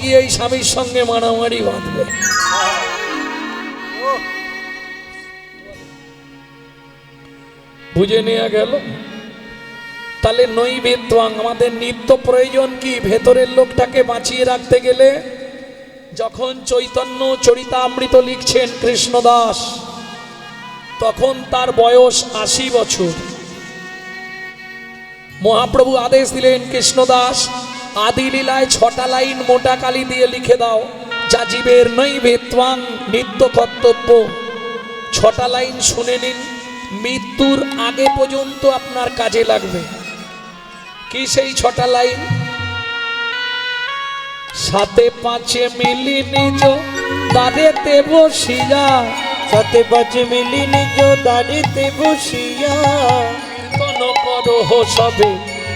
গিয়ে এই স্বামীর সঙ্গে মারামারি বাঁধবে। বুঝে নেওয়া গেল। তাহলে নৈবেদ্যাং আমাদের নিত্য প্রয়োজন কি? ভেতরের লোকটাকে বাঁচিয়ে রাখতে গেলে যখন চৈতন্য চরিতামৃত লিখছেন কৃষ্ণদাস, তখন তার বয়স 80 বছর। মহাপ্রভু আদেশ দিলেন, কৃষ্ণদাস আদি লীলায় 6টা লাইন মোটা কালি দিয়ে লিখে দাও, যা জীবের নৈবেদ্যাং নিত্য কর্তব্য। 6টা লাইন শুনে নিন, মৃত্যুর আগে পর্যন্ত আপনার কাজে লাগবে। কি সেই 6টা লাইন? সাথে পাঁচে মিলি নিজ দাঁড়েতে বসিয়া, সাথে পাঁচে মিলি নিজ দাঁড়িতে বসিয়া, কীর্তন করহ সবে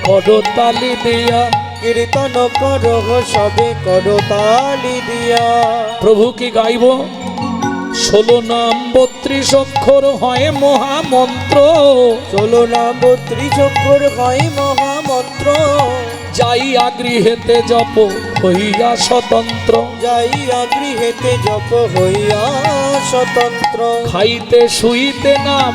করতালি দিয়া, কীর্তন করহ সবে করতালি দিয়া। প্রভু কি গাইব? 16 নাম 32 অক্ষর হয় মহামন্ত্র, 16 নাম 32 অক্ষর হয় মহামন্ত্র। যাইয়া গৃহেতে জপ হইয়া স্বতন্ত্র, যাইয়া গৃহেতে জপ হইয়া স্বতন্ত্র। খাইতে শুইতে নাম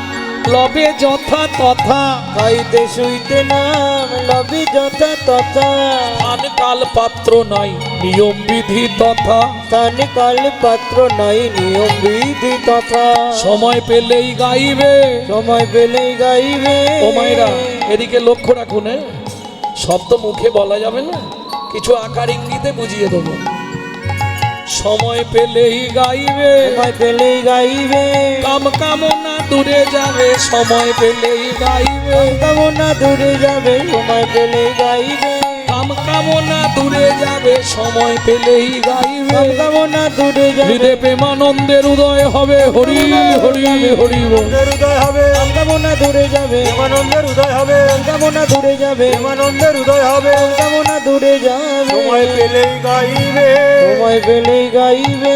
লবে যথা তথা, খাইতে শুইতে নাম লবি যথা তথা। স্থান কাল পাত্র নাই নিয়ম বিধি তথা, স্থান কাল পাত্র নাই নিয়ম বিধি তথা। সময় পেলেই গাইবে, সময় পেলেই গাইবে। ও মায়েরা এদিকে লক্ষ্য রাখুন, শব্দ মুখে বলা যাবে না, কিছু আকার ইঙ্গিতে বুঝিয়ে দেবো। সময় পেলেই গাইবে, সময় পেলেই গাইবে। কাম কামনা দূরে যাবে, সময় পেলেই গাইবে। কামনা দূরে যাবে, সময় পেলেই গাইবে। কাম কামনা দূরে যাবে, সময় পেলেই গাইবে। কামনা দূরে যাবে, হৃদয় প্রেমানন্দের উদয় হবে, হরি হরি হরি বল। উদয় হবে। কামনা দূরে যাবে, প্রেমানন্দের উদয় হবে। কামনা দূরে যাবে, প্রেমানন্দের উদয় হবে। কামনা দূরে যাবে, সময় পেলেই গাইবে। সময় পেলেই গাইবে।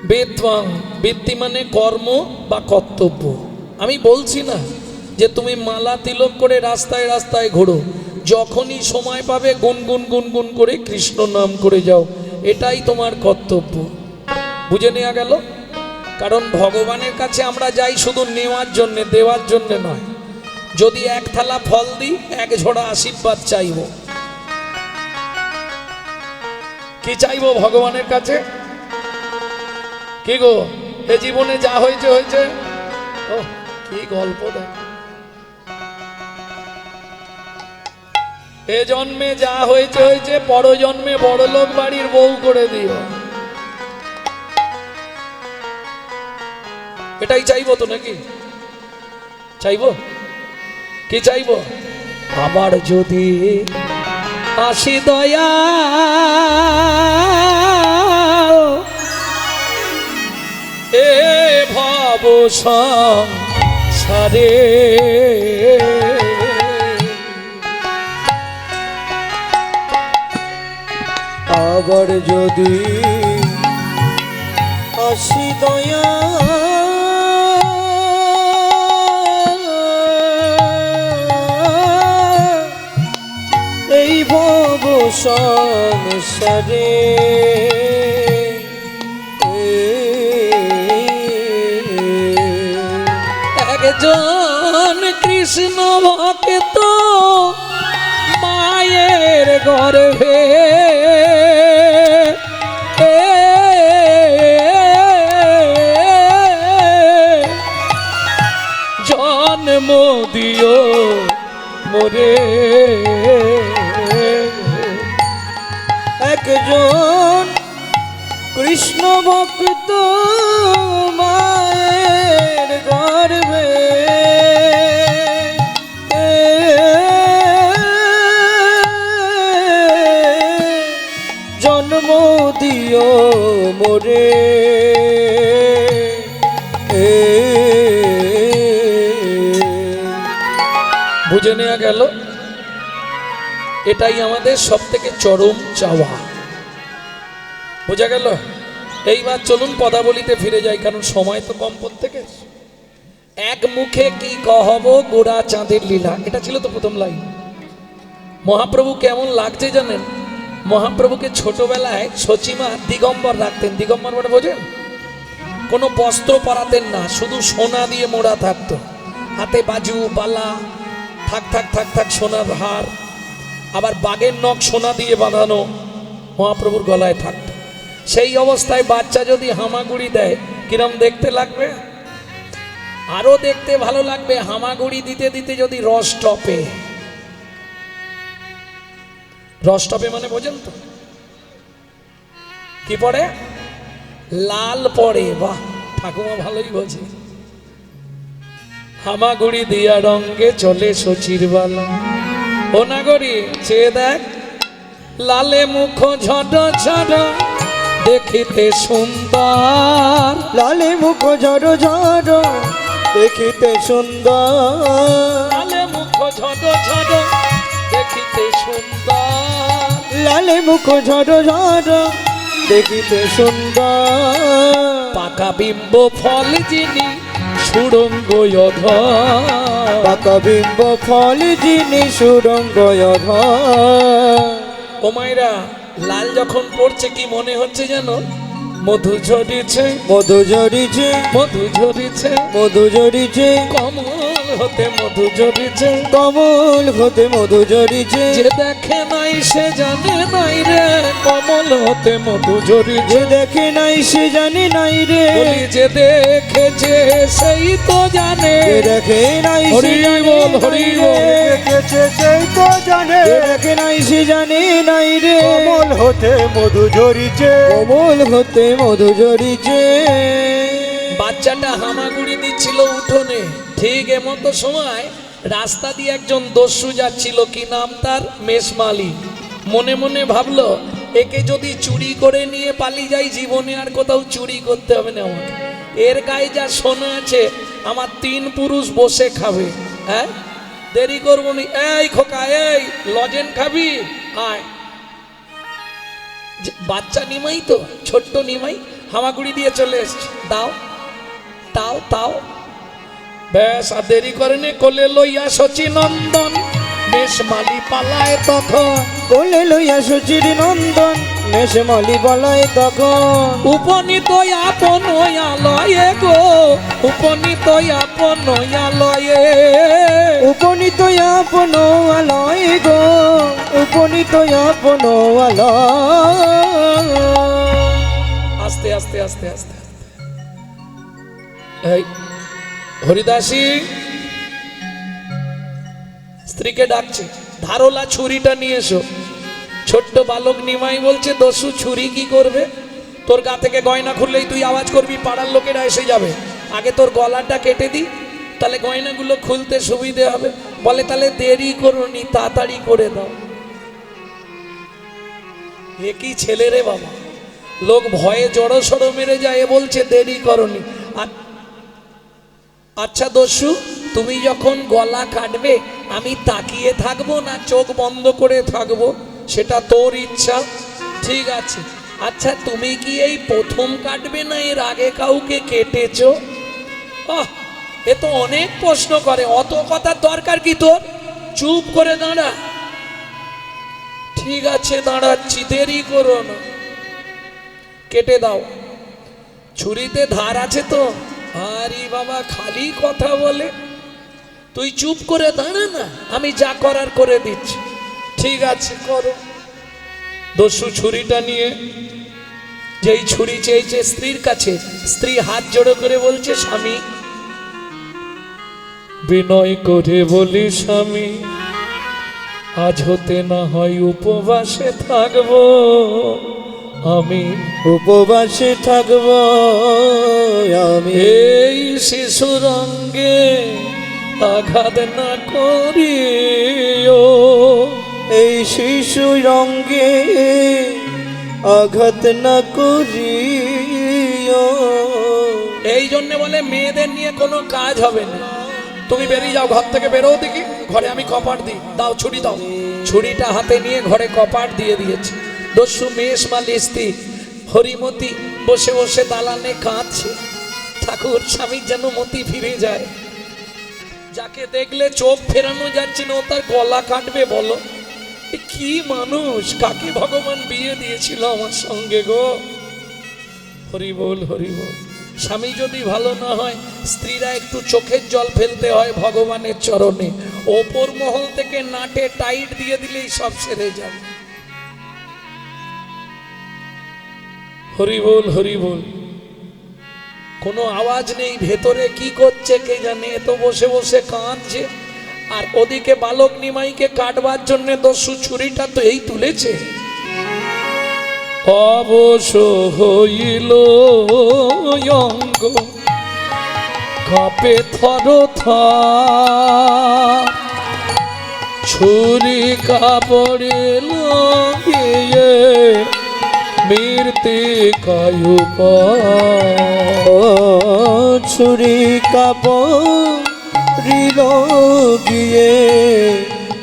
বেত্বাং, বৃত্তি মানে কর্ম বা কর্তব্য। আমি বলছি না যে তুমি মালা তিলক করে রাস্তায় রাস্তায় ঘোরো, যখনই সময় পাবে গুনগুন গুনগুন করে কৃষ্ণ নাম করে যাও, এটাই তোমার কর্তব্য। বুঝে নেওয়া গেল? কারণ ভগবানের কাছে আমরা যাই শুধু নেওয়ার জন্যে, দেওয়ার জন্যে নয়। যদি এক থালা ফল দিই, এক ঝোড়া আশীর্বাদ চাইব। কি চাইব ভগবানের কাছে? কি গো, এ জীবনে যা হয়েছে হয়েছে। ও কি গল্প দেখ, এ জন্মে যা হয়েছে হয়েছে, পর জন্মে বড় লোক বাড়ির বউ করে দিও। এটাই চাইবো তো নাকি? চাইবো কি চাইবো? আমার যদি আসি দয়া, এ ভব সংসারে, আবার যদি আসি দয়া, এই ভব সংসারে, একজন কৃষ্ণ ভক্ত মায়ের গর্ভে, জন্ম দিও মোরে। একজন কৃষ্ণ ভক্ত মায়ের গর্ভে, জন্ম দিও মোরে। বুঝে নেওয়া গেল? এটাই আমাদের সব থেকে চরম চাওয়া। বোঝা গেল? এইবার চলুন পদাবলিতে ফিরে যাই, কারণ সময় তো কম প্রত্যেকের। এক মুখে কি কহব গোড়া চাঁদের লীলা, এটা ছিল তো প্রথম লাইন। মহাপ্রভু কেমন লাগছে জানেন? মহাপ্রভুকে ছোটবেলায় সচিমা দিগম্বর রাখতেন। দিগম্বর মানে বোঝেন? কোনো বস্ত্র পরাতেন না, শুধু সোনা দিয়ে মোড়া থাকতো। হাতে বাজু বালা থাক থাক থাক থাক সোনার হার, আবার বাঘের নখ সোনা দিয়ে বাঁধানো মহাপ্রভুর গলায় থাকতো। সেই অবস্থায় বাচ্চা যদি হামাগুড়ি দেয় কিরম দেখতে লাগবে? আরো দেখতে ভালো লাগবে হামাগুড়ি দিতে দিতে যদি রস টপে। রস টপে মানে বোঝেন তো? কি পড়ে? লাল পড়ে। বাহ, ঠাকুমা ভালোই বোঝে। হামাগুড়ি দিয়া রঙ্গে চলে শচীর বালা। ও নাগরি চেয়ে দেখ, লালে মুখ ঝড় ঝড় দেখিতে সুন্দর। লালে মুখ ঝড় ঝড় দেখিতে সুন্দর। লালে মুখ ঝড় ঝড় দেখিতে সুন্দর। লালে মুখ ঝড় ঝড় দেখিতে সুন্দর। পাকা বিম্ব ফল যিনি সুরঙ্গ অধর। পাকা বিম্ব ফল যিনি সুরঙ্গ অধর। ও মায়েরা, লাল যখন পড়ছে কি মনে হচ্ছে যেন মধু ঝরিছে, মধু ঝরিছে, মধু ঝরিছে, মধু ঝরিছে, কমল হতে মধু ঝরিছে। কমল হতে মধু ঝরিছে। যে দেখে নাই সে জানে নাই রে, কমল হতে মধু ঝরিছে। যে দেখে নাই সে জানে নাই রে। বলি যে দেখেছে সেই তো জানে। যে দেখে নাই সে হরি জানে বল, নাই হরি রে। বল। দেখেছে সেই তো জানে। যে দেখে নাই সে জানে নাই রে। কমল হতে মধু ঝরিছে, কমল হতে মধু ঝরিছে। বাচ্চাটা হামাগুড়ি দিচ্ছিল উঠোনে। ঠিক এমতো সময় রাস্তা দিয়ে একজন দস্যু যাচ্ছিল, কি নাম তার? মেষমালি। মনে মনে ভাবলো, একে যদি চুরি করে নিয়ে পালিয়ে যাই, জীবনে আর কোথাও চুরি করতে হবে না আমাকে। এর গায়ে যা সোনা আছে আমার 3 পুরুষ বসে খাবে। হ্যাঁ, দেরি করবো নি। এই খোকা, এই লজেন খাবি? আয়। বাচ্চা নিমাই তো, ছোট্ট নিমাই হামাগুড়ি দিয়ে চলে এসছে। দাও তাও তাও। বেশ আর দেরি করেনি, কোলে লইয়া শচী নন্দন মেষমালি পালায় তখন। কোলে লইয়া শচীর নন্দন মেষমালি পালায় তখন। উপনীত আপন আলয়ে গো, উপনীত আপন আলয়ে। উপনীত আপন আলয় গো, উপনীত আপন আলয়। আস্তে আস্তে আস্তে আস্তে। এই হরিদাসী স্ত্রীকে ডাকছে, ধারলা ছুরিটা নিয়ে এসো। ছোট্ট বালক নিমাই বলছে, দস্যু ছুরি কি করবে? তোর গা থেকে গয়না খুললেই তুই আওয়াজ করবি, পাড়ার লোকেরা এসে যাবে। আগে তোর গলাটা কেটে দি, তাহলে গয়নাগুলো খুলতে সুবিধে হবে। বলে তাহলে দেরি করোনি, তাড়াতাড়ি করে দাও। এ কি ছেলে রে বাবা! লোক ভয়ে জড়ো সড়ো মেরে যায়, এ বলছে দেরি করোনি। আচ্ছা দস্যু, তুমি যখন গলা কাটবে আমি তাকিয়ে থাকবো না চোখ বন্ধ করে থাকবো, সেটা তোর ইচ্ছা। ঠিক আছে। আচ্ছা তুমি কি এই প্রথম কাটবে না এর আগে কাউকে কেটেছো? এ তো অনেক প্রশ্ন করে, অত কথার দরকার কি তোর? চুপ করে দাঁড়া। ঠিক আছে দাঁড়াচ্ছি, দেরি করো না, কেটে দাও। ছুরিতে ধার আছে তো? আরে বাবা, খালি কথা বলে। তুই চুপ করে দাঁড়া না, আমি যা করার করে দিচ্ছি। ঠিক আছে করো। দস্যু ছুরিটা নিয়ে যেই ছুরি চেয়েছে স্ত্রীর কাছে, স্ত্রী হাত জোড়ো করে বলছে, স্বামী বিনয় করে বলি স্বামী, আজ হতে না হয় উপবাসে থাকবো আমি। উপবাসে থাকব আমি। এই শিশুর অঙ্গে আঘাত না করিও। এই শিশু রঙ্গে আঘাত না করিও। এই জন্য বলে মেয়েদের নিয়ে কোনো কাজ হবে না। তুমি বেরিয়ে যাও, ঘর থেকে বেরো দেখি, ঘরে আমি কপাট দিই। দাও ছুরি দাও। ছুরিটা হাতে নিয়ে ঘরে কপাট দিয়ে দিয়েছে। দস্যু মেষমালি স্ত্রী হরিমতি বসে বসে দালানে কাঁদছে। ঠাকুর স্বামীর যেন মতি ফিরে যায়। যাকে দেখলে চোখ ফেরানো যাচ্ছে না, ও তার গলা কাটবে বলো? এ কি মানুষ, কাকে ভগবান বিয়ে দিয়েছিল আমার সঙ্গে গো? হরি বল, হরি বল। স্বামী যদি ভালো না হয়, স্ত্রীরা একটু চোখের জল ফেলতে হয় ভগবানের চরণে। ওপর মহল থেকে নাটে টাইট দিয়ে দিলেই সব সেরে যাবে। হরি বল, হরি বল। কোনো আওয়াজ নেই, ভেতরে কি করছে কে জানে। এ তো বসে বসে কাঁদছে, আর ওদিকে বালক নিমাইকে কাটবার জন্য দস্যু ছুরিটা তো এই তুলেছে। অবশ হইল অঙ্গ, কাঁপে থর থর, ছুরি কাপড়ে লাগিয়ে মৃত্তিকায় ছুরি কাপড়িল গিয়ে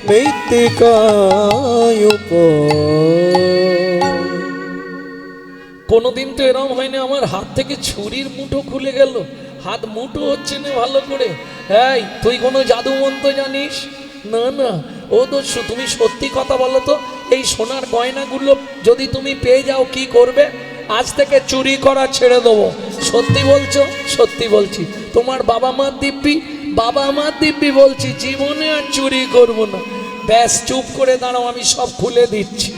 মৃত্তিকায় কোনোদিন তো এরম হয়নি আমার হাত থেকে ছুরির মুঠো খুলে গেল। হাত মুঠো হচ্ছে না ভালো করে। এই তুই কোনো জাদু মন্ত্র জানিস? না না, ও দস্যু তুমি সত্যি কথা বলো তো, এই সোনার গয়নাগুলো যদি তুমি পেয়ে যাও কি করবে? আজ থেকে চুরি করা ছেড়ে দেবো। সত্যি বলছো? সত্যি বলছি। তোমার বাবা মার দিব্যি? বাবা মার দিব্যি বলছি, জীবনে আর চুরি করবো না। ব্যাস চুপ করে দাঁড়াও, আমি সব খুলে দিচ্ছি।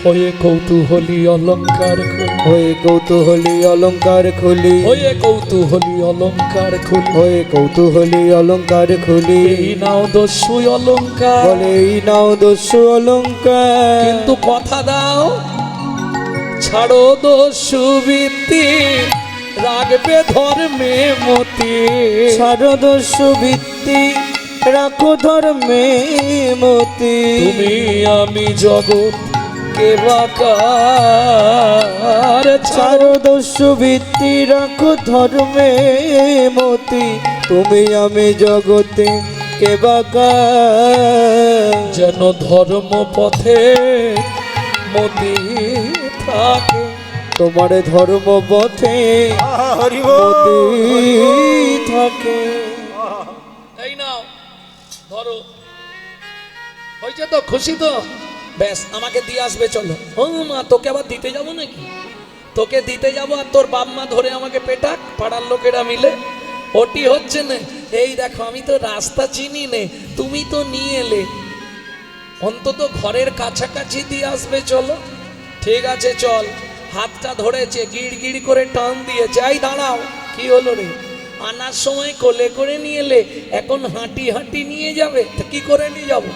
হয়ে কৌতূহলী অলঙ্কার খুলি, হয়ে কৌতূহলী অলঙ্কার খুলি, হয়ে কৌতূহলী অলঙ্কার খুলি, হয়ে কৌতূহলী অলঙ্কার খুলি। এই নাও দস্যু অলঙ্কার, বলে এই নাও দস্যু অলঙ্কার। কিন্তু কথা দাও, ছাড়ো দস্যু বৃত্তি, রাখবে ধর্মে মতি। ছাড়ো দস্যু বৃত্তি, রাখো ধর্মে মতি। তুমি আমি জগৎ কে বাকার, ছাড়ো দস্যু বৃত্তি, রাখো ধর্মে মতি। তুমি আমি জগতে কে বাকার, যেন ধর্ম পথে মতি থাকে। তোমার ধর্ম পথে মতি থাকে। এই নাও ধরো, হয়েছে তো? খুশি তো? ব্যাস আমাকে দিয়ে আসবে, চলো। ও মা, তোকে আবার দিতে যাবো নাকি? তোকে দিতে যাবো আর তোর বাপ মা ধরে আমাকে পেটাক, পাড়ার লোকেরা মিলে। ওটি হচ্ছে না। এই দেখো, আমি তো রাস্তা চিনি নে, তুমি তো নিয়ে এলে, অন্তত ঘরের কাছাকাছি দিয়ে আসবে, চলো। ঠিক আছে চল। হাতটা ধরেছে, গিড় গিড় করে টান দিয়েছে। এই দাঁড়াও, কি হলো রে? আনার সময় কোলে করে নিয়ে এলে, এখন হাঁটি হাঁটি নিয়ে যাবে? তা কি করে নিয়ে যাবো?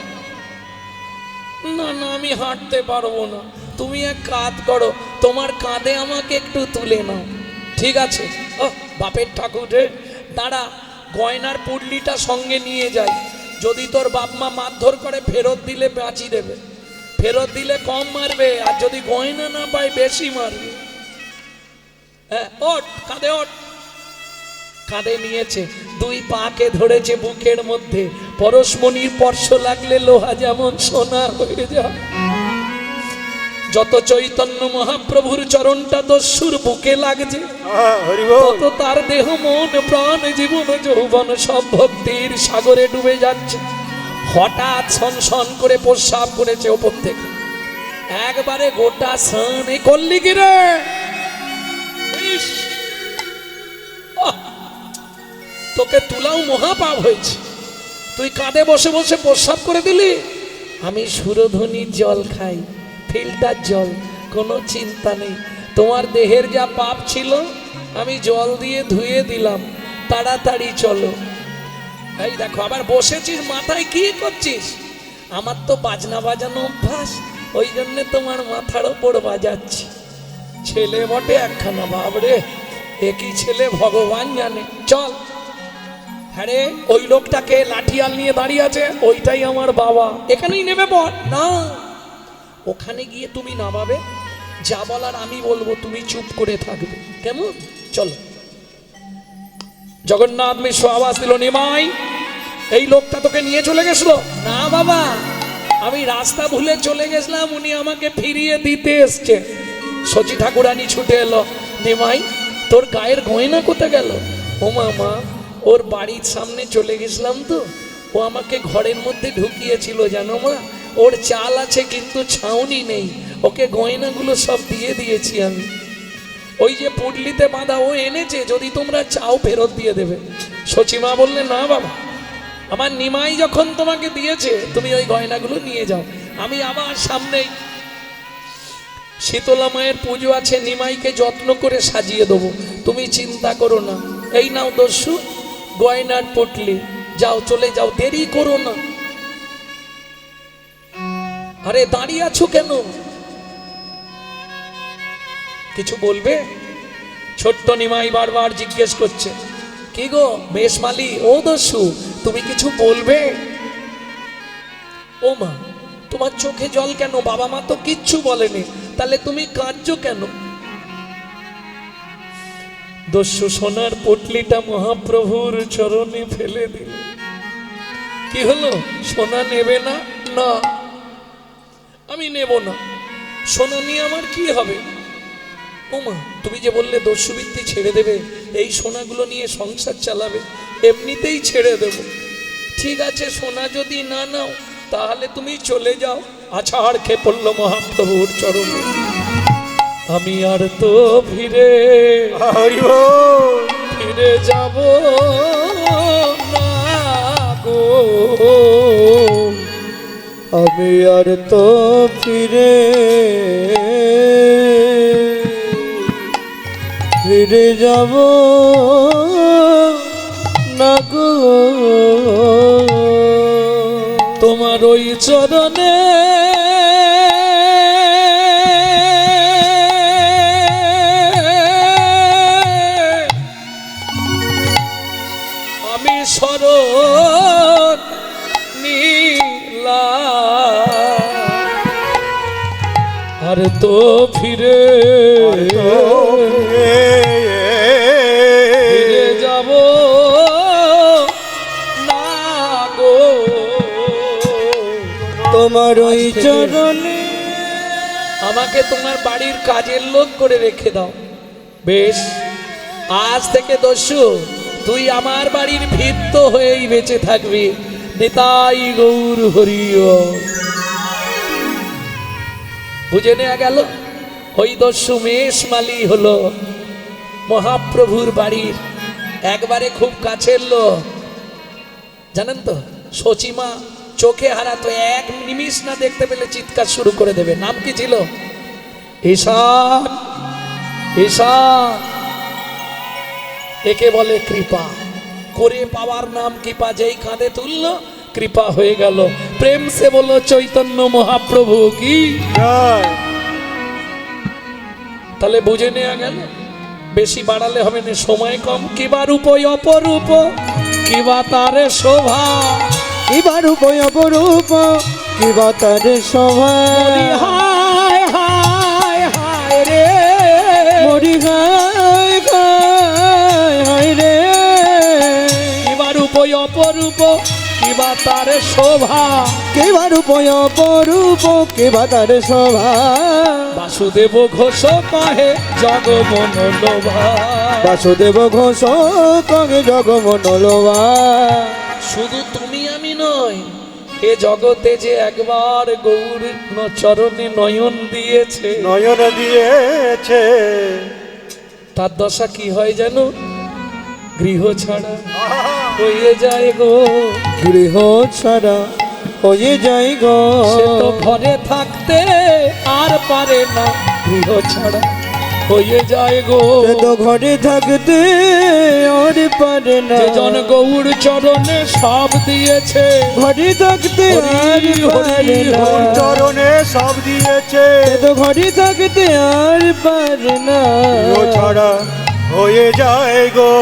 না না, আমি হাঁটতে পারবো না। তুমি এক কাজ করো, তোমার কাঁধে আমাকে একটু তুলে নাও। ঠিক আছে। ও বাপের ঠাকুর রে, দাঁড়া, গয়নার পুডলিটা সঙ্গে নিয়ে যাই। যদি তোর বাপ মা মারধর করে, ফেরত দিলে বাঁচি দেবে, ফেরত দিলে কম মারবে, আর যদি গয়না না পাই বেশি মারবে। হ্যাঁ, ওঠ, কাঁধে ওঠ। কাঁধে নিয়েছে, দুই পাকে ধরেছে বুকের মধ্যে। পরশমণির স্পর্শ লাগলে লোহা যেমন সোনা হয়ে যায়, যত চৈতন্য মহাপ্রভুর চরণটা দস্যুর বুকে লাগছে, তত তার দেহ মন প্রাণ জীবন যৌবন সব ভক্তির সাগরে ডুবে যাচ্ছে। হঠাৎ সনসন করে প্রস্রাব করেছে ওপর থেকে, একবারে গোটা সান। এই করলি কি রে? ইস, তোকে তুলাও মহাপাপ হয়েছে। তুই কাঁধে বসে বসে প্রস্রাব করে দিলি। আমি সুরধনির জল খাই, ফিল্টার জল, কোনো চিন্তা নেই। তোমার দেহের যা পাপ ছিল আমি জল দিয়ে ধুয়ে দিলাম, তাড়াতাড়ি চলো। এই দেখো, আবার বসেছিস, মাথায় কি করছিস? আমার তো বাজনা বাজানো অভ্যাস, ওই জন্যে তোমার মাথার ওপর বাজাচ্ছি। ছেলে বটে একখানা, বাবরে একই ছেলে ভগবান জানে। চল। হ্যাঁ রে, ওই লোকটাকে লাঠিয়াল নিয়ে দাঁড়িয়ে আছে, ওইটাই আমার বাবা। এখানেই নেমে পড়। না, ওখানে গিয়ে তুমি নামাবে, যা বলার আমি বলবো, তুমি চুপ করে থাকবে, কেমন? চলো। জগন্নাথ মিশ্র আওয়াজ দিল, নিমাই, এই লোকটা তোকে নিয়ে চলে গেছিল? না বাবা, আমি রাস্তা ভুলে চলে গেছিলাম, উনি আমাকে ফিরিয়ে দিতে এসছে। সচি ঠাকুরানী ছুটে এলো, নিমাই তোর গায়ের গয়না কোথায় গেল? ও মামা, ওর বাড়ির সামনে চলে গেছিলাম তো, ও আমাকে ঘরের মধ্যে ঢুকিয়েছিল জানো মা। ওর চাল আছে কিন্তু ছাউনি নেই, ওকে গয়নাগুলো সব দিয়ে দিয়েছি আমি। ওই যে পুডলিতে বাঁধা ও এনেছে, যদি তোমরা চাও ফেরত দিয়ে দেবে। সচিমা বললে না বাবা, আমার নিমাই যখন তোমাকে দিয়েছে তুমি ওই গয়নাগুলো নিয়ে যাও। আমি আবার সামনেই শীতলা মায়ের পুজো আছে, নিমাইকে যত্ন করে সাজিয়ে দেবো, তুমি চিন্তা করো না। এই নাও দস্যু গয়নার পুটলি, যাও চলে যাও, দেরি করো না। আরে দাঁড়িয়ে আছো কেন, কিছু বলবে? ছোট্ট নিমাই বারবার জিজ্ঞেস করছে, কি গো মেষমালি, ও দস্যু তুমি কিছু বলবে? ও মা, তোমার চোখে জল কেন? বাবা মা তো কিচ্ছু বলেনি, তাহলে তুমি কাঁদছো কেন? দস্যু সোনার পুটলিটা মহাপ্রভুর চরণে ফেলে দিল। কি হলো, সোনা নেবে না? না, আমি নেব না, সোনা নিয়ে আমার কি হবে? ওমা, তুমি যে বললে দস্যুবৃত্তি ছেড়ে দেবে, এই সোনাগুলো নিয়ে সংসার চালাবে, এমনিতেই ছেড়ে দেব। ঠিক আছে, সোনা যদি না নাও তাহলে তুমি চলে যাও। আছাড় খেয়ে পড়ল মহাপ্রভুর চরণে। আমি আর তো ফিরে ফিরে যাব না গো, আমি আর তো ফিরে ফিরে যাব না গো, তোমার ওই চরণে আমি শরণ নিলাম, আর তো ফিরে ফিরে যাব না গো, তোমার ওই চরণে। আমাকে তোমার বাড়ির কাজের লোক করে রেখে দাও। বেশ, আজ থেকে দস্যু তুই আমার বাড়ির ভিত্ত হয়েই বেঁচে থাকবি। নিতাই গৌর হরিও। বুঝে নেওয়া গেল, ওই দস্যু মেষমালি হলো মহাপ্রভুর বাড়ির একবারে খুব কাছের লোক। জানেন তো, সচিমা চোখে হারাতো, এক নিমিষ না দেখতে পেলে চিৎকার শুরু করে দেবে। নাম কি ছিল? ঈশান। ঈশান, একে বলে কৃপা করে পাওয়ার নাম কৃপা। যেই কাঁধে তুলল কৃপা হয়ে গেল। প্রেম সে বলো চৈতন্য মহাপ্রভু কি। তাহলে বুঝে নেওয়া গেল, বেশি বাড়ালে হবে না, সময় কম। কিবা রূপ অপরূপ, কিবা তারে শোভা, কিবা রূপ অপরূপ, কিবা তার শোভা। হায় হায় হায় রে, মরি হায় হায় হায় রে। কিবা রূপ অপরূপ, কিবা তারে শোভা, কিবা রূপ অপরূপ, কিবা তার শোভা। বাসুদেব ঘোষ কহে জগমন লোভা, বাসুদেব ঘোষ কহে জগমন লোভা। শুধু তুমি আমি নয়, এ জগতে যে একবার গৌর চরণে নয়ন দিয়েছে, নয়ন দিয়েছে, তার দশা কি হয় জানো? গৃহ ছাড়া হয়ে যায় গো। গৃহ ছাড়া হয়ে যাই গো। সে তো ঘরে থাকতে আর পারে না, গৃহ ছাড়া হয়ে যায় গো। সে তো ঘরে থাকতে আর পারে না। যে জন গৌর চরণে সব দিয়েছে, ঘরে থাকতে আর পারে না। চরণে সব দিয়েছে, সে তো ঘরে থাকতে আর পারে না। ও ছাড়া হয়ে যায় গো।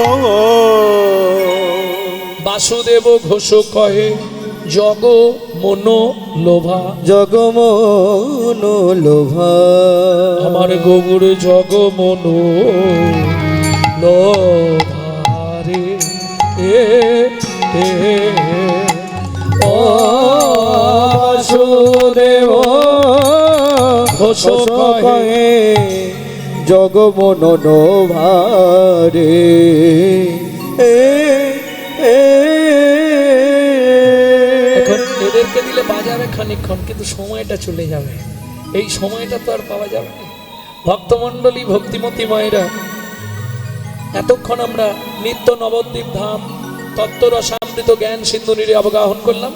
বাসুদেব ঘোষ কহে জগ মন লোভা, জগমন লোভা। আমার গৌর জগ মন লোভারে এ এ ও বাসুদেব ঘোষ কহে কহে জগমন লোভারে এখন এদেরকে দিলে বাজারে খানিকক্ষণ, কিন্তু সময়টা চলে যাবে। এই সময়টা তো আর পাওয়া যাবে না। ভক্তমণ্ডলী, ভক্তিমতী মায়েরা, এতক্ষণ আমরা নিত্য নবদ্বীপ ধাম তত্ত্বরসামৃত জ্ঞান সিন্ধু নীরে অবগাহন করলাম।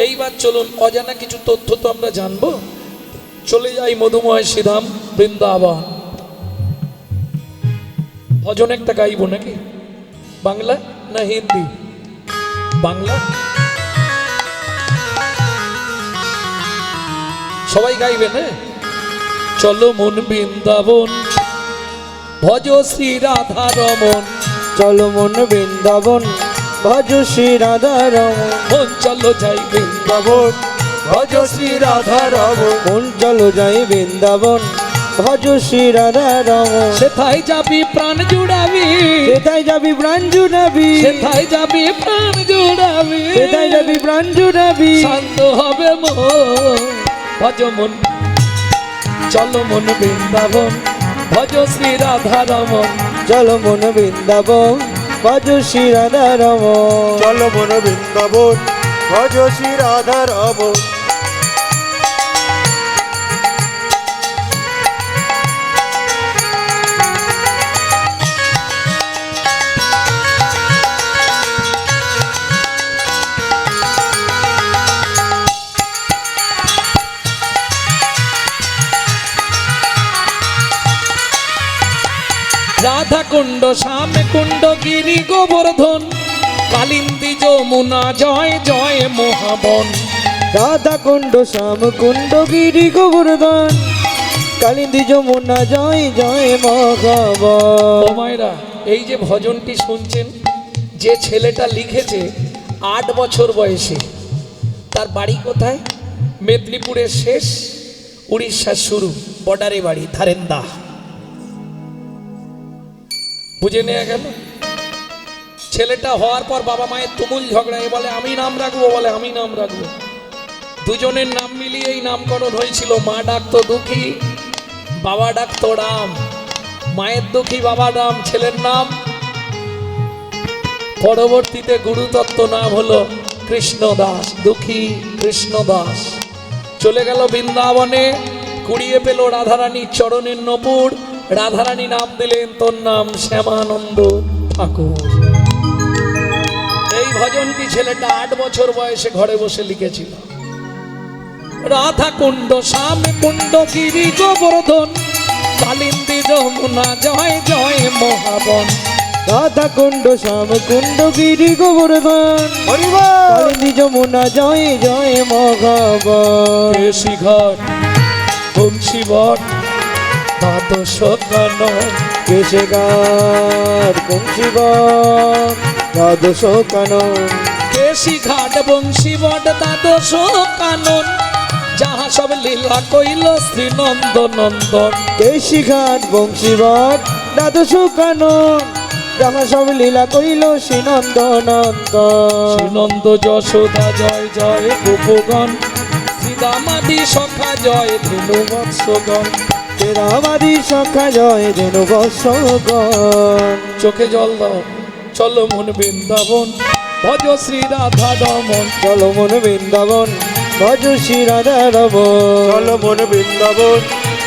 এইবার চলুন অজানা কিছু তথ্য তো আমরা জানবো। চলে যাই মধুময় শ্রীধাম বৃন্দাবন। ভজন একটা গাইব নাকি? বাংলা না হিন্দি? বাংলা সবাই গাইবে না? চলো মন বৃন্দাবন, ভজ শ্রী রাধা রমন। চলো মন বৃন্দাবন, ভজ শ্রী রাধা রমন। মন চলো যাই বৃন্দাবন, ভজ শ্রী রাধা রমন। মন চলো যাই বৃন্দাবন, ভজ শ্রী রাধা রমন। সেথায় যাবি প্রাণ জুড়াবি, সেথায় যাবি প্রাণ জুড়াবি, সেথায় যাবি প্রাণ জুড়াবি, সেথায় যাবি প্রাণ জুড়াবি। শান্ত হবে মন, ভজ মন। চলো মন বৃন্দাবন, ভজ শ্রী রাধা রমন। চলো মন বৃন্দাবন, ভজ শ্রী রাধা রমন। চলো মন বৃন্দাবন, ভজ শ্রী রাধা রমন। রাধা কুণ্ড, শ্যাম কুণ্ড, গিরি গোবর্ধন, কালিন্দী যমুনা, জয় জয় মহাবন। রাধা কুণ্ড, শ্যাম কুণ্ড, গিরি গোবর্ধন, কালিন্দী যমুনা, জয় জয় মহাবন। ও মায়েরা, এই যে ভজনটি শুনছেন, যে ছেলেটা লিখেছে 8 বছর বয়সে, তার বাড়ি কোথায়? মেদিনীপুরের শেষ, উড়িষ্যার শুরু, বর্ডারে বাড়ি, ধারেন্দা। বুঝে নেওয়া গেল? ছেলেটা হওয়ার পর বাবা মায়ের তুমুল ঝগড়া। এ বলে আমি নাম রাখবো, বলে আমি নাম রাখবো। দুজনের নাম মিলিয়ে এই নামকরণ হয়েছিল। মা ডাকতো দুঃখী, বাবা ডাকতো রাম। মায়ের দুঃখী, বাবা রাম, ছেলের নাম। পরবর্তীতে গুরুতত্ত্ব নাম হলো কৃষ্ণদাস, দুঃখী কৃষ্ণদাস। চলে গেল বৃন্দাবনে, কুড়িয়ে পেল রাধারানীর চরণের নপুর। রাধারানী নাম দিলেন তোর নাম শ্যামানন্দ ঠাকুর। এই ভজনটি ছেলেটা 8 বছর বয়সে ঘরে বসে লিখেছিল। রাধা কুণ্ড, শ্যাম কুণ্ড, গিরি গোবর্ধন, কালিন্দী যমুনা, জয় জয় মহাবন। রাধা কুণ্ড, শ্যাম কুণ্ড, গিরি গোবর্ধন, কালিন্দী যমুনা, জয় জয় মহাবন। কেশি ঘাট, বংশী বট, দ্বাদশ কানন। কেশে ঘাট, বংশী বট, দ্বাদশ কানন। কেশি ঘাট, বংশী বট, দ্বাদশ কানন, যাহা সব লীলা কইল শ্রী নন্দ নন্দন। কেশি ঘাট, বংশী বট, দ্বাদশ কানন, যাহা সব লীলা কইল শ্রী নন্দ নন্দন। শ্রী নন্দ যশোদা, জয় জয় গোপগণ, শ্রীদামাদি সখা, জয় ধেনু বৎসগণ। রামাদি সখা, জয় ধেনু বৎসগণ। চোখে জল দাও। চলো মন বৃন্দাবন, ভজ শ্রী রাধা রমন। চলো মন বৃন্দাবন, ভজ শ্রী রাধা রমন। চলো মন বৃন্দাবন,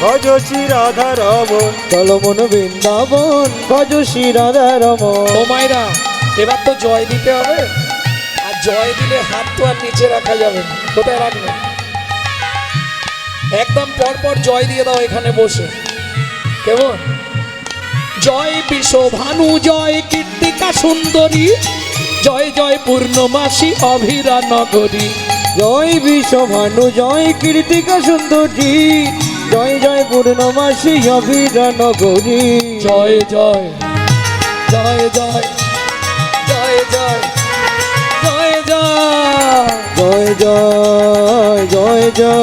ভজ শ্রী রাধা রমন। চলো মন বৃন্দাবন, ভজ শ্রী রাধা রমন। ও মায়েরা, এবার তো জয় দিতে হবে। আর জয় দিলে হাত তো আর নিচে রাখা যাবে না। কোথায় রাখবে? একদম পরপর জয় দিয়ে দাও এখানে বসে। কেমন? জয় বিশ্বভানু, জয় কীর্তিকা সুন্দরী, জয় জয় পূর্ণমাসী অভিরা নগরী। জয় বিশ্বভানু, জয় কীর্তিকা সুন্দরী, জয় জয় পূর্ণমাসী অভিরা নগরী। জয় জয় জয় জয় জয় জয় জয় জয় জয় জয় জয় জয়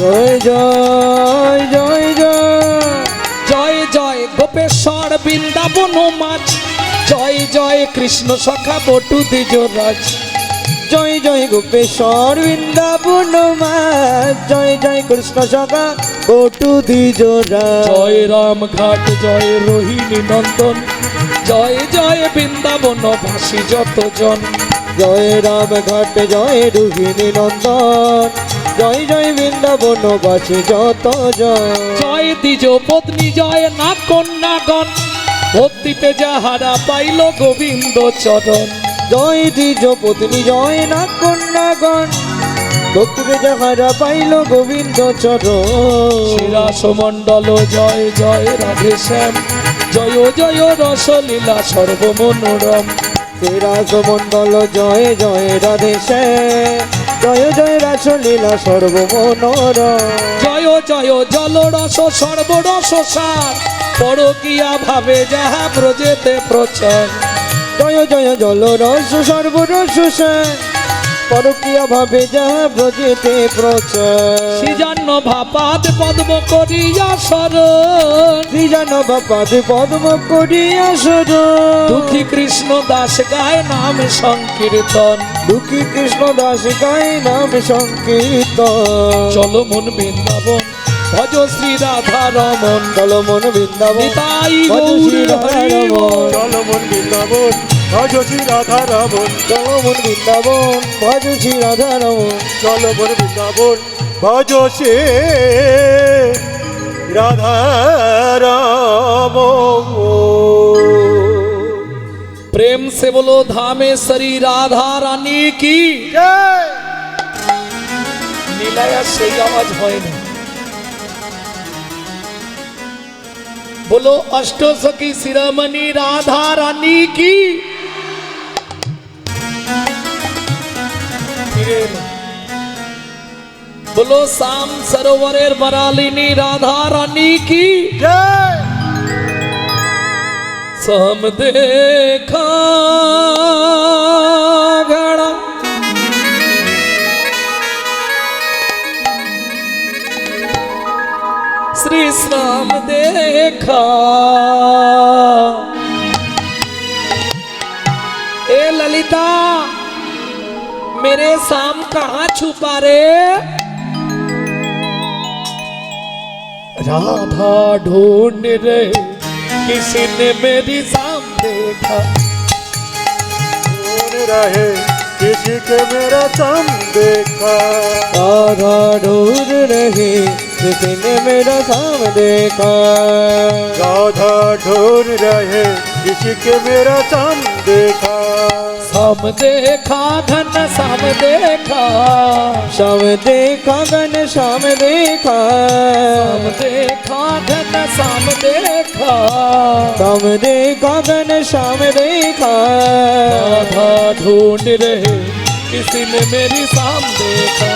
জয় জয় জয় জয়। জয় জয় গোপেশ্বর বৃন্দাবন মাঝ, জয় জয় কৃষ্ণ সখা বটু দ্বিজরাজ। জয় জয় গোপেশ্বর বৃন্দাবন মাঝ, জয় জয় কৃষ্ণ সখা বটু দ্বিজরাজ। জয় রাম ঘাট, জয় রোহিণী নন্দন, জয় জয় বৃন্দাবন ভাসী যতজন। জয় রাম ঘাট জয় রোহিণী নন্দন জয় জয় বৃন্দাবনবাসী যত জন জয় দ্বিজ পত্নী জয় না কন্যাগণ ভক্তিতে যাহারা পাইল গোবিন্দ চরণ। জয় দ্বিজ পত্নী জয় না কন্যাগণ ভক্তিতে যাহারা পাইল গোবিন্দ চরণ শিরাস মণ্ডল জয় জয় রাধে শ্যাম জয় জয় রসলীলা সর্বমনোরম। শ্রীরাস মণ্ডল জয় জয় রাধে শ্যাম জয় জয় রাসলীলা সর্বমনোরম জয় জয় জলরস সর্বরস সার পরকিয়া ভাবে যাহা ব্রজেতে প্রচার। জয় জয় জল রস সর্বরস শ্যাম পরকিয়া ভাবে যাহা ব্রজেতে প্রচার শ্রীজান্ন ভাপাদ পদ্ম করিয়া শরণ শ্রীজান বাপাদ পদ্ম করিয়া শরণ দুঃখী কৃষ্ণ দাস গায় নাম সংকীর্তন। দুঃখী কৃষ্ণ দাস গায় নাম সংকীর্তন চলো মন বৃন্দাবন ভজ শ্রী রাধা রমন চলো মন বৃন্দাবন নিতাই ভজ শ্রী গৌর রাধা হরি রমণ। বল। চলো মন বৃন্দাবন ভজ শ্রী রাধা রমন চলো মন বৃন্দাবন ভজ শ্রী রাধা রমণ চলো মন বৃন্দাবন ভজ শ্রী রাধা রমন। प्रेम से बोलो धामेश्वरी राधा रानी की জয়। নীলায়া সেই আওয়াজ হয় না। बोलो अष्ट सखी शिरोमणि राधा रानी की ফিরে এলো। बोलो शाम सरोवरेर बरालिनी राधा रानी की জয়। सम देखा घड़ा श्री श्याम देखा ए ललिता मेरे शाम कहाँ छुपा रे राधा ढूंढ रे किसी ने मेरी शाम देखा कौन रहे किसी के मेरा शाम देखा राधा ढूंढ रही किसी ने मेरा शाम देखा राधा ढूंढ रहे किसी के मेरा शाम देखा शाम देखा घन शाम देखा शाम देखा घन शाम देखा शाम देखा घन शाम देखा शाम देखा घन शाम देखा राधा ढूंढ रहे किसी ने मेरी शाम देखा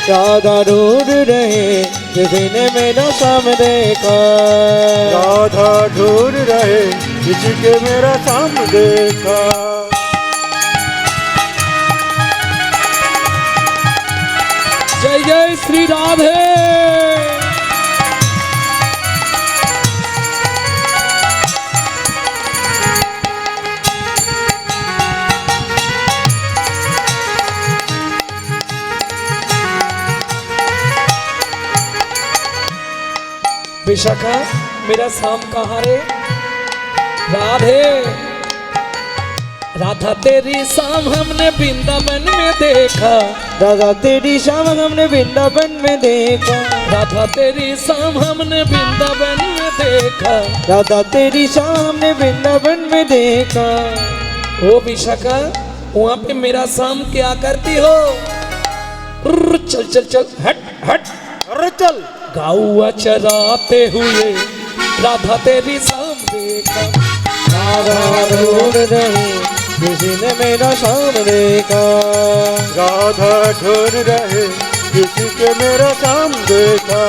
राधा ढूंढ रहे किसी ने मेरा शाम देखा राधा ढूंढ रहे किसी के मेरा शाम देखा जय जय श्री राधे विशाखा मेरा शाम कहाँ रे राधे राधा तेरी शाम हमने वृंदावन में देखा राधा तेरी शाम हमने वृंदावन में देखा राधा तेरी शाम हमने वृंदावन में देखा राधा तेरी शाम हमने वृंदावन में देखा ओ विशाखा वहाँ पे मेरा शाम क्या करती हो चल चल चल हट हट अरे चल गाउआ चराते हुए राधा तेरी शाम देखा राधा ढूंढ रहे किसी ने मेरा शाम देखा राधा ढूंढ रहे किसी के मेरा शाम देखा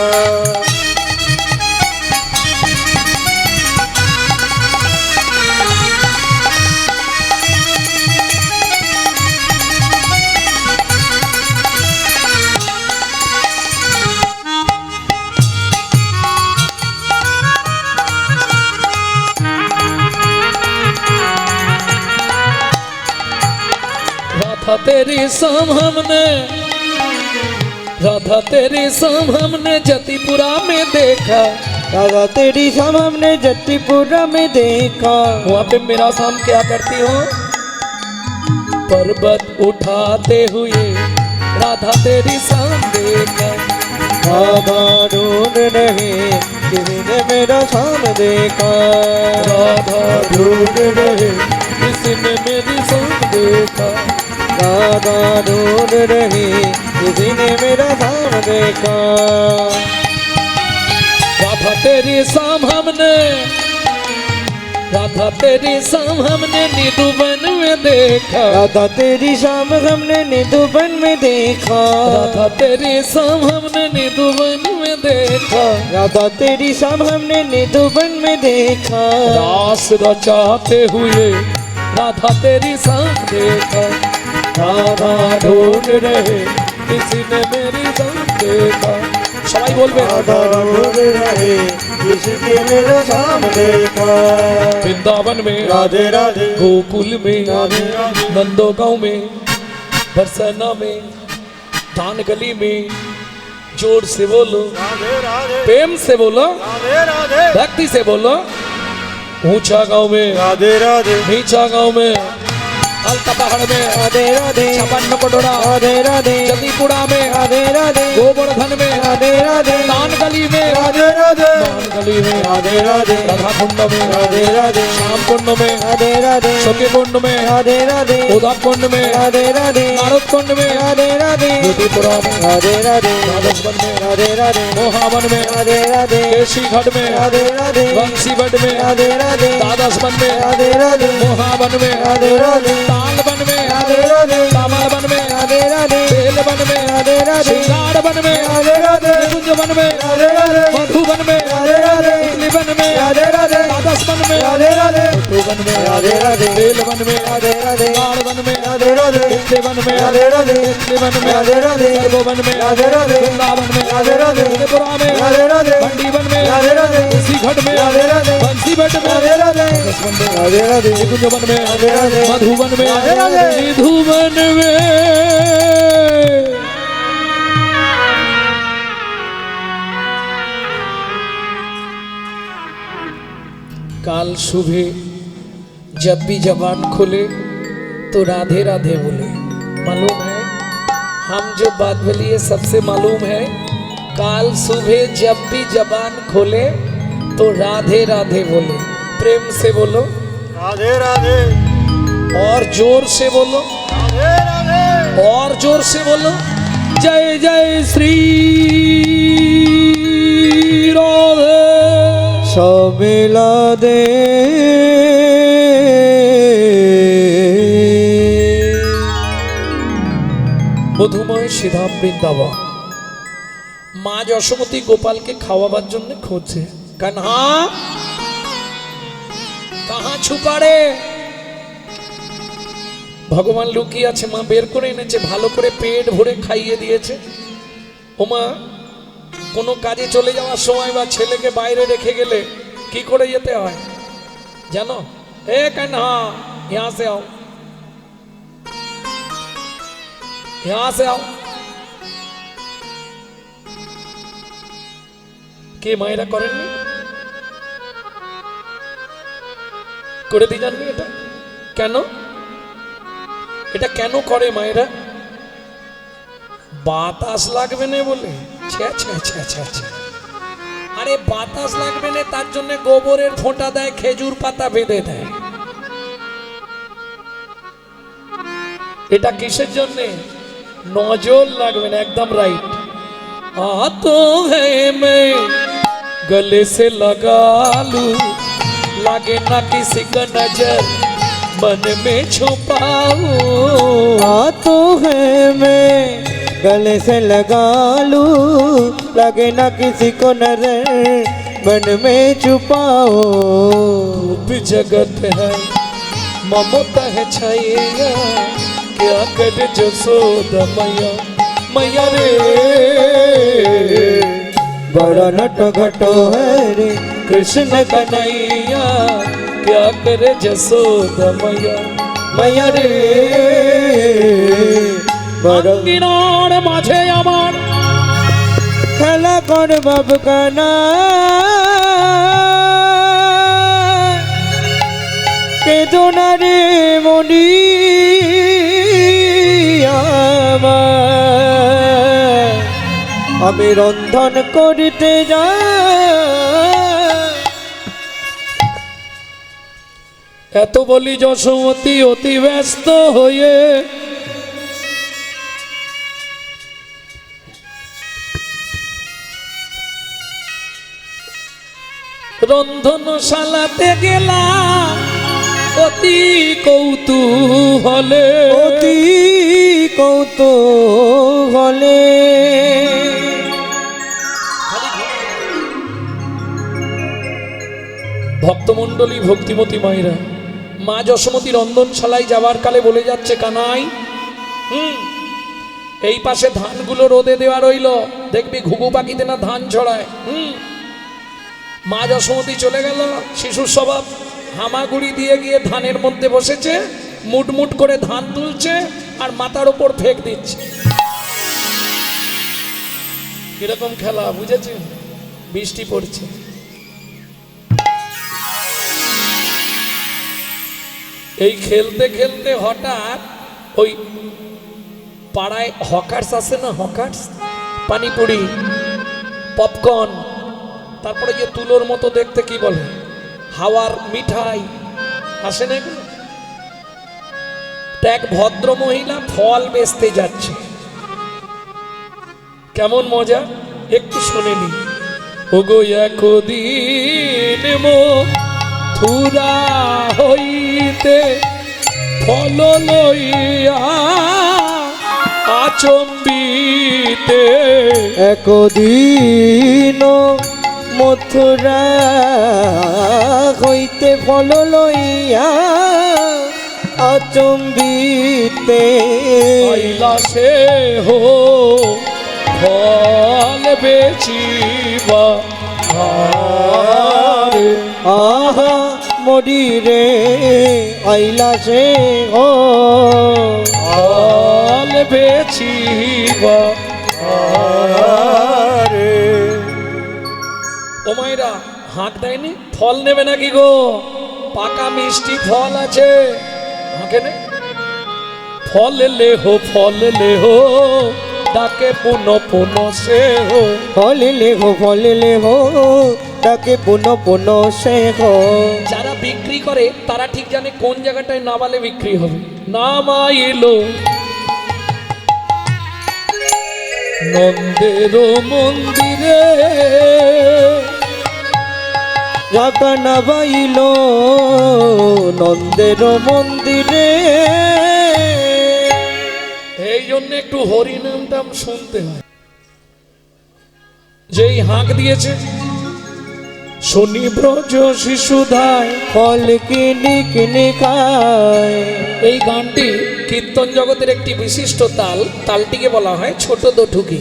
राधा तेरी शाम हमने राधा तेरी शाम हमने जतिपुरा में देखा राधा तेरी शाम हमने जट्टीपुरा में देखा वहाँ पे मेरा शाम क्या करती हो पर्वत उठाते हुए राधा तेरी शान देखा। राधा ढूंढ रहे किसी ने मेरा शान देखा। राधा ढूंढ रहे किसी ने मेरी शान देखा। राधा ढूंढ रहे किसी ने मेरा शान देखा। राधा तेरी शाम हमने, राधा तेरी शाम हमने निधुवन में देखा। राधा तेरी शाम हमने निधुबन में देखा। राधा तेरी शाम हमने निधुवन में देखा। राधा तेरी शाम हमने निधुबन में देखा। रास रचाते हुए राधा तेरी शाम देखा। राधा ढूंढ रहे किसी ने मेरी शाम देखा। सबाई बोलबे राधा ढूंढ रहे किसी ने मेरा शाम देखा। वृंदावन में, राधे राधे गोकुल में, राधे राधे नंदो गांव में, बरसाना में, धान गली में, जोर से बोलो, राधे राधे प्रेम से बोलो, राधे राधे भक्ति से बोलो। ऊंचा गांव में, राधे राधे नीचा गांव में, अलता पहाड़ में, राधे राधे छपन्न कटोरा, राधे राधे जदीपुरा में, राधे राधे गोवर्धन में, राधे राधे दान गली में, राधे राधे दान गली में, राधे राधे राधा कुंड में, राधे राधे श्याम कुंड में, राधे राधे सखी कुंड में, राधे राधे उदा कुंड में, राधे राधे नारद कुंड में, राधे राधे जदीपुरा में, राधे राधे राधसवन में, राधे राधे मोहावन में, राधे राधे केशी घाट में, राधे राधे बंसी भट में, राधे राधे दादसवन में, राधे राधे मोहावन में, राधे राधे तालवन में, राधे राधे कमल वन में, राधे राधे बेलवन में, राधे राधे श्रृंगार वन में, राधे राधे कुंज वन में, राधे राधे मधुवन में, राधे राधे इटली वन में, राधे राधे दादसवन में, राधे राधे मधुवन में, राधे राधे बेलवन में, राधे राधे श्रृंगार वन में, राधे राधे इटली वन में, राधे राधे इटली वन में, राधे राधे सर्ववन में, राधे राधे वृंदावन में, राधे राधे त्रिपुरा में, राधे राधे मंडी वन में, राधे राधे उसी घट में, राधे राधे बंसी भट में, राधे राधे दादसवन में, राधे राधे कुंज वन में, राधे राधे मधुवन में, राधे राधे निधुवन में। काल सुबह जब भी जबान खोले तो राधे राधे बोले। मालूम है हम जो बात बोली है सबसे मालूम है। काल सुबह जब भी जबान खोले तो राधे राधे बोले। प्रेम से बोलो राधे राधे और जोर से बोलो राधे राधे और जोर से बोलो। जय जय श्री राधे। सब मिला दे মধুময় শ্রীধাম বৃন্দাবন। মা যশোমতী গোপালকে খাওয়াবার জন্য খুঁজছে। কাन्हा কাহা ছুপা রে? ভগবান লুকিয়ে আছে, মা বের করে এনেছে, ভালো করে পেট ভরে খাইয়ে দিয়েছে। ওমা কোনো কাজে চলে যাওয়ার সময় বা ছেলেকে বাইরে রেখে গেলে কি করে যেতে হয় জানো? এ कान्हा यहाँ से आओ, यहाँ से आओ। কে মায়েরা করেননি? করে দিয়ে জাননি এটা কেন? এটা কেন করে মায়েরা? বাতাস লাগবে না বলে। ছ্যা ছ্যা ছ্যা ছ্যা ছ্যা। আরে বাতাস লাগবে না তার জন্য গোবরের ফোঁটা দেয়, খেজুর পাতা বেঁধে দেয়। এটা কিসের জন্য? নজর লাগবে না। একদম রাইট। तो है मैं गले से लगा लूं, लागे ना किसी का नजर मन में छुपाऊं। तो है मैं गले से लगा लूं, लगे ना किसी को नजर मन में छुपाओ। रूप जगत है ममता है छाया, क्या करे जसोदा मैया मैया रे। बड़ा नट घटो है रे कृष्ण कन्हैया, क्या करे जसोदा मैया मैया रे। बड़ा আঙ্গিনার মাঝে আমার খেলা কর বাবু কানা, কেদো না রে মনি। আমি রন্ধন করিতে যাই। এত বলি যশোমতী অতি ব্যস্ত হয়ে রন্ধনশালাতে গেলাম অতি কৌতূহলে, অতি কৌতূহলে। ভক্তমণ্ডলী ভক্তিমতী মায়েরা, মা যশোমতী রন্ধনশালায় যাবার কালে বলে যাচ্ছে, কানাই এই পাশে ধানগুলো রোদে দেওয়া রইল, দেখবি ঘুঘু পাখিতে না ধান ছড়ায়। মা যশোমতী চলে গেল, শিশুর স্বভাব, হামাগুড়ি দিয়ে গিয়ে ধানের মধ্যে বসেছে, মুটমুট করে ধান তুলছে আর মাথার ওপর ফেক দিচ্ছে। কিরকম খেলা বুঝেছেন? বৃষ্টি পড়ছে, এই খেলতে খেলতে হঠাৎ ওই পাড়ায় হকার্স আছে না, হকার্স, পানিপুরি, পপকর্ন, তারপরে যে তুলোর মতো দেখতে কি বলে, হাওয়ার মিঠাই আসে না এগুলো, এক ভদ্র মহিলা ফল বেচতে যাচ্ছে। কেমন মজা একটু শুনে নি। ওগো একদিন মথুরা হইতে ফল লইয়া আচম্বিতে, একদিন মথুরা হইতে ফল লইয়া আচম্বিতে, কৈলাসে হো ফল বেচিবা আরে, আহা মরি রে আইলা সে গো, ফল বেচিবা আরে ও মায়েরা, হাঁক দেয়নি? ফল নেবে নাকি গো? পাকা মিষ্টি ফল আছে, হাঁকে নে। ফল লেহো, ফল লেহো, ডাকে পুন পুন সে হো। ফলে লেহো তাকে পুনঃ পুনঃ সে গো। যারা বিক্রি করে তারা ঠিক জানে কোন জায়গাটায় নামালে বিক্রি হবে। নামাইলো নন্দের মন্দিরে, জাগা নাবাইল নন্দের মন্দিরে, এই জন্য একটু হরিনাম টাম শুনতে হয়। যেই হাঁক দিয়েছে, শনি ব্রজ শিশুধায়, ফল কিনি কিনি খায়। এই গানটি কীর্তন জগতের একটি বিশিষ্ট তাল, তালটিকে বলা হয় ছোট দোঠুকি।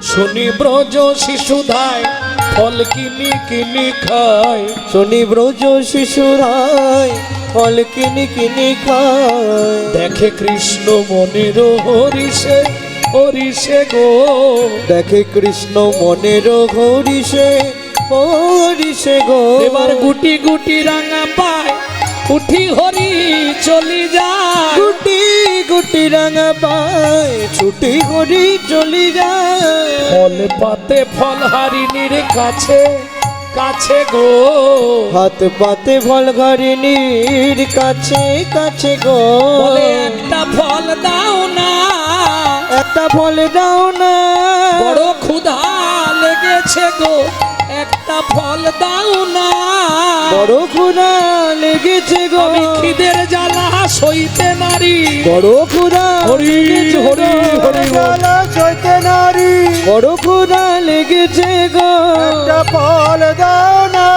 শনি ব্রজ শিশুধায় ফল কিনি কিনি খায়, শনি ব্রজ শিশুরায় ফল কিনি কিনি খায়। দেখে কৃষ্ণ মনের হরিষে হরিষে গো, দেখে কৃষ্ণ মনের হরিষে হরিষে গো। এবার গুটি গুটি রাঙা পায় উঠি হরি চলি যায়, গুটি গুটি রাঙা পায় ছুটি হরি চলি যায়। ফল পাতে ফল হারিনীর কাছে কাছে গো, হাত পাতে ফল ঘরিনীর কাছে কাছে গো। বলে একটা ফল দাও না, একটা ফল দাও না, বড় ক্ষুধা লেগেছে গো, একটা ফল দাও না, বড় ক্ষুধা লেগেছে গো। আমি খিদের জ্বালা সইতে নারী, বড় ক্ষুধা হরি হরি হরি বল। সইতে নারী, বড় ক্ষুধা লেগেছে গো। একটা ফল দাও না,